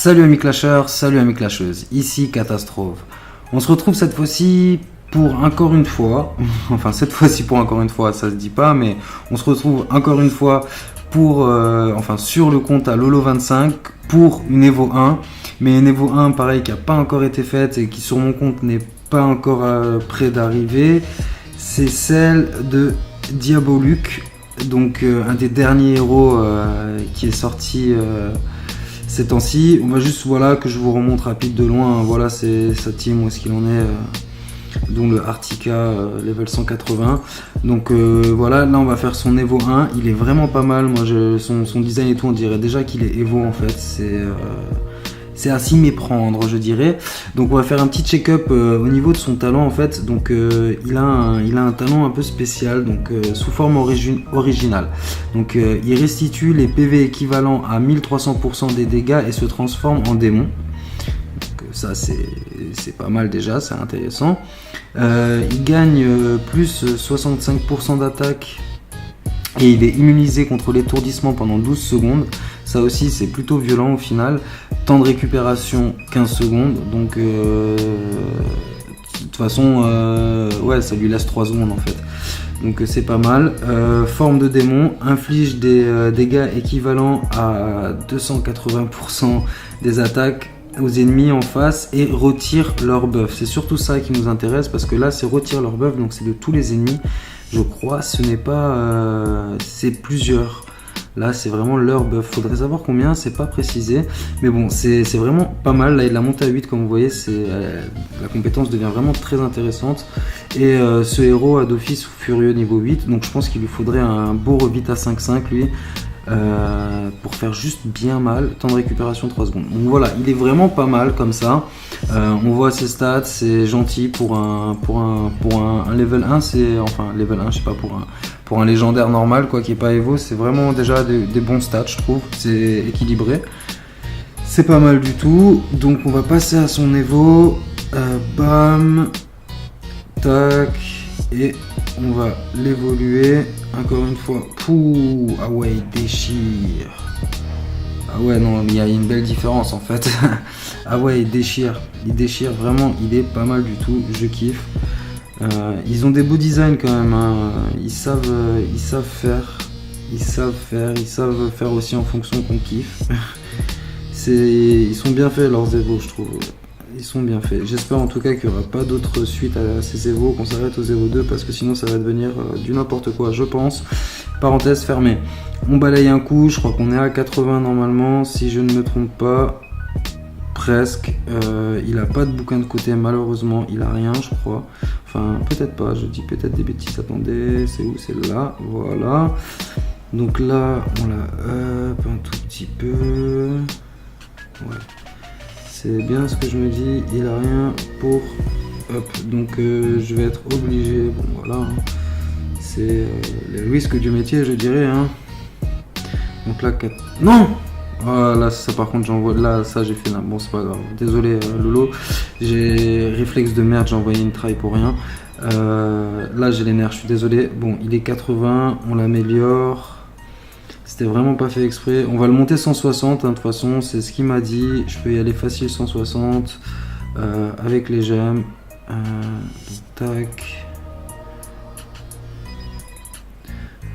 Salut amis clasheurs, salut amis clasheuses, ici Catastrophe. On se retrouve cette fois-ci pour encore une fois, enfin cette fois-ci pour encore une fois, ça se dit pas, mais on se retrouve encore une fois pour, sur le compte à Lolo25 pour une Evo 1, mais une Evo 1 pareil qui n'a pas encore été faite et qui sur mon compte n'est pas encore près d'arriver. C'est celle de Diaboluc, donc un des derniers héros qui est sorti ces temps-ci. On va juste que je vous remonte rapide de loin. Voilà, c'est sa team, où est-ce qu'il en est, dont le Artica level 180. Donc voilà, là on va faire son Evo 1. Il est vraiment pas mal. Moi, son design et tout, on dirait déjà qu'il est Evo en fait. C'est à s'y méprendre, je dirais. Donc on va faire un petit check-up au niveau de son talent en fait. Donc il a un talent un peu spécial, donc sous forme originale. Donc il restitue les PV équivalents à 1300% des dégâts et se transforme en démon. Donc ça c'est pas mal déjà, c'est intéressant. Il gagne plus 65% d'attaque et il est immunisé contre l'étourdissement pendant 12 secondes. Ça aussi c'est plutôt violent au final. Temps de récupération 15 secondes. Donc de toute façon ça lui laisse 3 secondes en fait. Donc c'est pas mal. Forme de démon, inflige des dégâts équivalents à 280% des attaques aux ennemis en face et retire leur buff. C'est surtout ça qui nous intéresse parce que là c'est retire leur buff, donc c'est de tous les ennemis. Je crois ce n'est pas... c'est plusieurs. Là c'est vraiment leur buff. Faudrait savoir combien, c'est pas précisé. Mais bon, c'est vraiment pas mal. Là il l'a monté à 8 comme vous voyez. La compétence devient vraiment très intéressante. Et ce héros a d'office furieux niveau 8. Donc je pense qu'il lui faudrait un beau rebit à 5-5 lui. Pour faire juste bien mal. Temps de récupération 3 secondes. Donc voilà, il est vraiment pas mal comme ça. On voit ses stats, c'est gentil pour un level 1, level 1, je sais pas, pour un légendaire normal quoi, qui est pas Evo, c'est vraiment déjà des bons stats, je trouve. C'est équilibré. C'est pas mal du tout. Donc on va passer à son Evo. Bam. Tac. Et on va l'évoluer. Encore une fois. Pouh. Ah ouais, il déchire. Ah ouais, non, il y a une belle différence en fait. Ah ouais, il déchire vraiment, il est pas mal du tout, je kiffe. Ils ont des beaux designs quand même, hein. Ils savent faire aussi en fonction qu'on kiffe. Ils sont bien faits leurs Evo, je trouve. Ils sont bien faits. J'espère en tout cas qu'il n'y aura pas d'autres suites à ces Evo, qu'on s'arrête aux Evo 2 parce que sinon ça va devenir du n'importe quoi, je pense. Parenthèse fermée. On balaye un coup, je crois qu'on est à 80 normalement, si je ne me trompe pas. Presque. Il a pas de bouquin de côté, malheureusement, il a rien, je crois. Enfin, peut-être pas, je dis peut-être des bêtises. Attendez, c'est où? C'est là, voilà. Donc là, on l'a up un tout petit peu. Ouais. C'est bien ce que je me dis, il a rien pour up. Donc je vais être obligé, bon voilà. C'est les risques du métier, je dirais. Hein. Donc là, 4... Non! Oh, là, ça par contre, j'envoie. Là, ça j'ai fait. Là. Bon, c'est pas grave. Désolé, Lolo. J'ai réflexe de merde, j'ai envoyé une try pour rien. Là, j'ai les nerfs, je suis désolé. Bon, il est 80, on l'améliore. C'était vraiment pas fait exprès. On va le monter 160, hein, de toute façon, c'est ce qu'il m'a dit. Je peux y aller facile 160 avec les gemmes. Tac.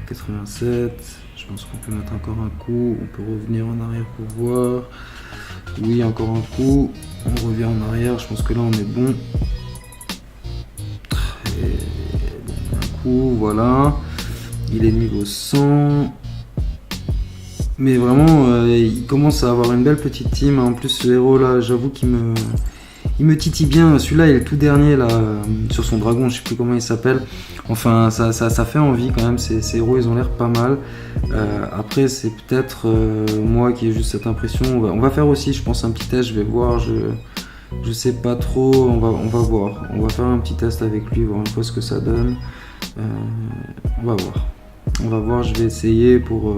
87. Je pense qu'on peut mettre encore un coup. On peut revenir en arrière pour voir. Oui, encore un coup. On revient en arrière. Je pense que là, on est bon. Et un coup, voilà. Il est niveau 100. Mais vraiment, il commence à avoir une belle petite team. En plus, ce héros là, j'avoue qu'il me titille bien. Celui-là, il est le tout dernier là, sur son dragon, je sais plus comment il s'appelle. Enfin, ça fait envie quand même. Ces héros, ils ont l'air pas mal. Après, c'est peut-être moi qui ai juste cette impression. On va faire aussi, je pense, un petit test. Je vais voir. Je sais pas trop. On va voir. On va faire un petit test avec lui, voir une fois ce que ça donne. On va voir. On va voir. Je vais essayer pour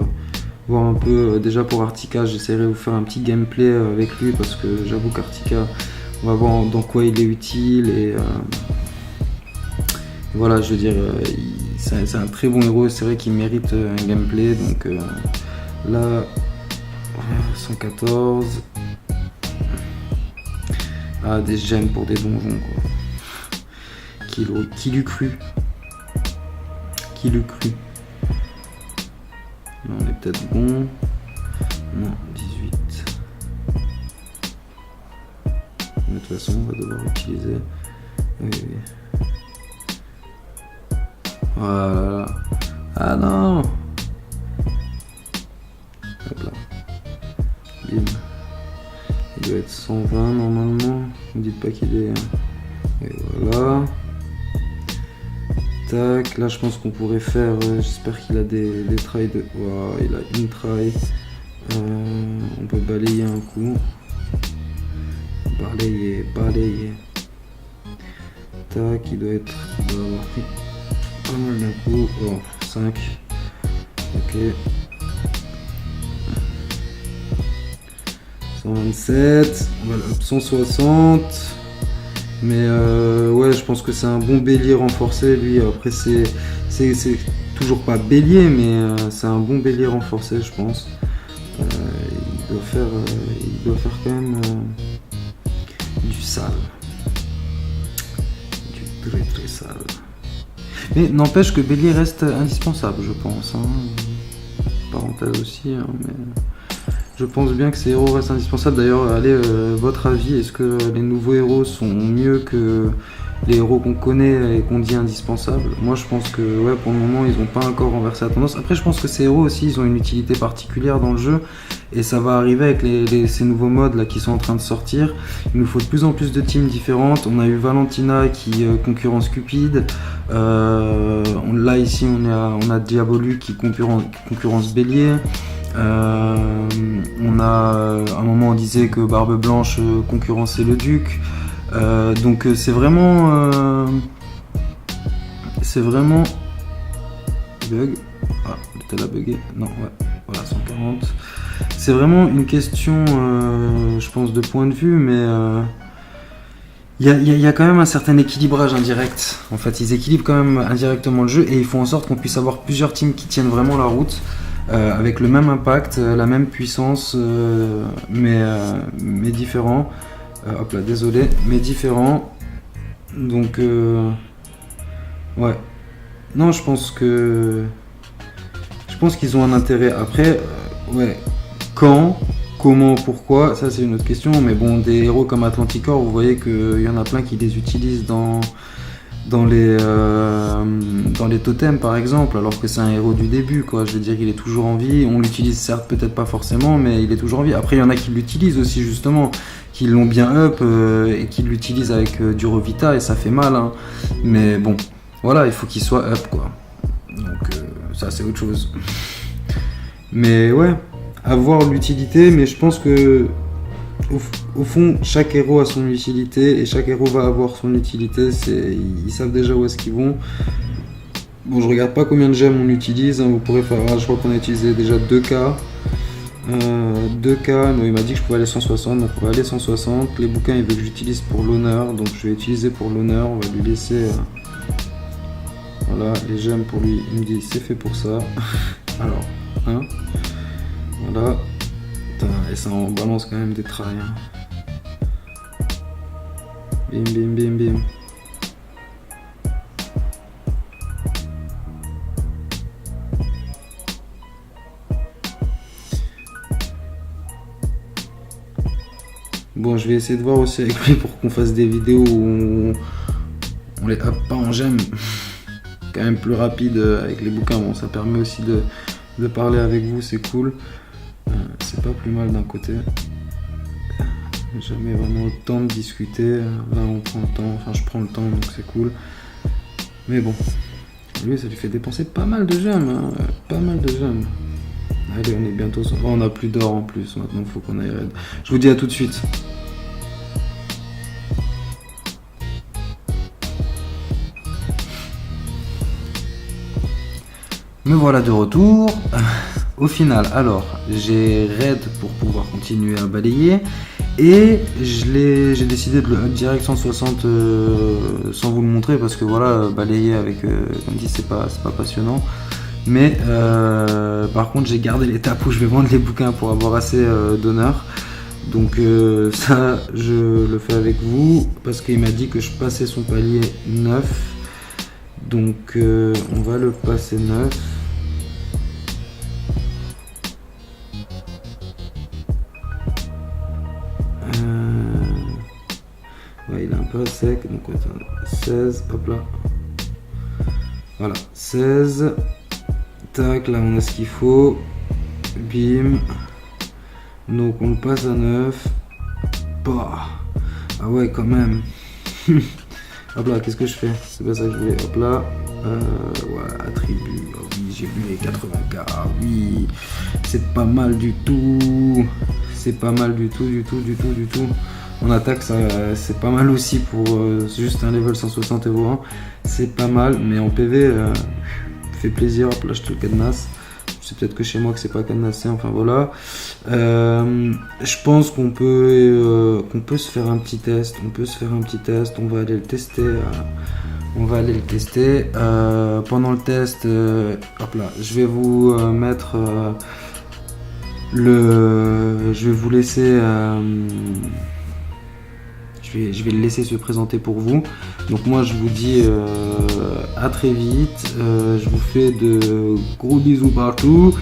voir un peu. Déjà pour Artica, j'essaierai de vous faire un petit gameplay avec lui parce que j'avoue qu'Artica, on va voir dans quoi il est utile et voilà, je veux dire, c'est un très bon héros, c'est vrai qu'il mérite un gameplay. Donc là, 114, Ah, des gemmes pour des donjons, quoi. Qui l'eût cru? Qui l'eût cru? Là, on est peut-être bon. Non, 18. Mais de toute façon, on va devoir utiliser. Oui, oui. Voilà. Ah non! Hop là. Bim. Il doit être 120 normalement. Ne dites pas qu'il est. Et voilà. Tac. Là, je pense qu'on pourrait faire. J'espère qu'il a des trails de. Wow, il a une trail. On peut balayer un coup. Balayer. Tac. Il doit avoir pris pas mal d'un coup. Oh, 5. Ok. 127. Voilà, 160. Mais ouais, je pense que c'est un bon bélier renforcé, lui. Après, c'est toujours pas bélier, mais c'est un bon bélier renforcé, je pense. Il doit faire quand même du sale. Du très sale. Mais n'empêche que bélier reste indispensable, je pense. Hein. Parenthèse aussi, hein, mais je pense bien que ces héros restent indispensables. D'ailleurs, allez, votre avis, est-ce que les nouveaux héros sont mieux que les héros qu'on connaît et qu'on dit indispensables? Moi, je pense que ouais, pour le moment, ils n'ont pas encore renversé la tendance. Après, je pense que ces héros aussi, ils ont une utilité particulière dans le jeu. Et ça va arriver avec ces nouveaux modes là qui sont en train de sortir. Il nous faut de plus en plus de teams différentes. On a eu Valentina qui concurrence Cupid. Là ici on a Diabolu qui concurrence Bélier. On a à un moment on disait que Barbe Blanche concurrençait le Duc. Donc c'est vraiment bug. Ah, elle a bugué. Non, ouais, voilà 140. C'est vraiment une question, je pense, de point de vue, mais il y a quand même un certain équilibrage indirect. En fait, ils équilibrent quand même indirectement le jeu et ils font en sorte qu'on puisse avoir plusieurs teams qui tiennent vraiment la route, avec le même impact, la même puissance, mais différents. Hop là, désolé, mais différents. Donc, ouais. Non, je pense qu'ils ont un intérêt. Après, ouais. Quand, comment, pourquoi, ça c'est une autre question, mais bon, des héros comme Atlanticor, vous voyez qu'il y en a plein qui les utilisent dans les totems par exemple, alors que c'est un héros du début, quoi. Je veux dire, il est toujours en vie, on l'utilise certes peut-être pas forcément, mais il est toujours en vie. Après, il y en a qui l'utilisent aussi justement, qui l'ont bien up et qui l'utilisent avec du Revita et ça fait mal, hein. Mais bon, voilà, il faut qu'il soit up, quoi. Donc ça c'est autre chose. Mais ouais. Avoir l'utilité, mais je pense que au fond chaque héros a son utilité et chaque héros va avoir son utilité. Ils savent déjà où est-ce qu'ils vont. Bon, je regarde pas combien de gemmes on utilise, hein. Vous pourrez faire, je crois qu'on a utilisé déjà 2K. 2K, non, il m'a dit que je pouvais aller 160, donc on va aller 160. Les bouquins il veut que j'utilise pour l'honneur, donc je vais utiliser pour l'honneur. On va lui laisser voilà, les gemmes pour lui. Il me dit c'est fait pour ça. Alors, hein. Voilà. Putain, et ça en balance quand même des trails, hein. Bim bim bim bim. Bon, je vais essayer de voir aussi avec lui pour qu'on fasse des vidéos où on les up pas en gemmes. Quand même plus rapide avec les bouquins. Bon, ça permet aussi de parler avec vous, c'est cool. C'est pas plus mal d'un côté. Jamais vraiment le temps de discuter. Là on prend le temps, enfin je prends le temps donc c'est cool. Mais bon, lui ça lui fait dépenser pas mal de gemmes, hein. Pas mal de gemmes. Allez, on est bientôt. Oh, on a plus d'or en plus, maintenant il faut qu'on aille raid. Je vous dis à tout de suite. Me voilà de retour. Au final, alors, j'ai raid pour pouvoir continuer à balayer et j'ai décidé de le up direct 160 sans vous le montrer parce que voilà, balayer avec, comme dit, c'est pas passionnant. Mais par contre, j'ai gardé l'étape où je vais vendre les bouquins pour avoir assez d'honneur. Donc ça, je le fais avec vous parce qu'il m'a dit que je passais son palier 9. Donc on va le passer 9. Ouais, il est un peu sec, donc attends, 16, hop là. Voilà, 16. Tac, là on a ce qu'il faut. Bim. Donc on le passe à 9. Bah. Ah ouais, quand même. Hop là, qu'est-ce que je fais? C'est pas ça que je voulais. Hop là. Ouais, attribut. Oh oui, j'ai vu les 80K. Ah oui. C'est pas mal du tout. C'est pas mal du tout. En attaque, ça, c'est pas mal aussi pour juste un level 160 Evo 1. C'est pas mal, mais en PV, fait plaisir. Hop là, je te le cadenasse. C'est peut-être que chez moi que c'est pas cadenassé, enfin voilà. Je pense qu'on peut se faire un petit test. On va aller le tester. Pendant le test, hop là, je vais vous mettre je vais vous laisser. Je vais le laisser se présenter pour vous. Donc moi je vous dis à très vite. Je vous fais de gros bisous partout.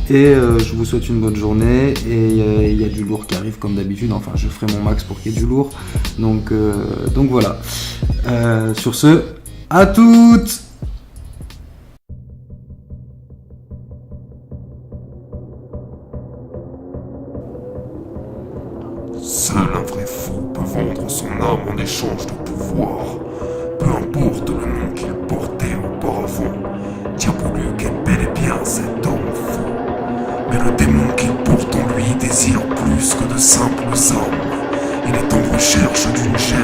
Et je vous souhaite une bonne journée. Et il y a du lourd qui arrive comme d'habitude. Enfin je ferai mon max pour qu'il y ait du lourd. Donc voilà. Sur ce, à toutes! Seul un vrai fou peut vendre son âme en échange de pouvoir. Peu importe le nom qu'il portait auparavant, Diabolique est bel et bien cet homme fou. Mais le démon qu'il porte en lui désire plus que de simples âmes. Il est en recherche d'une gemme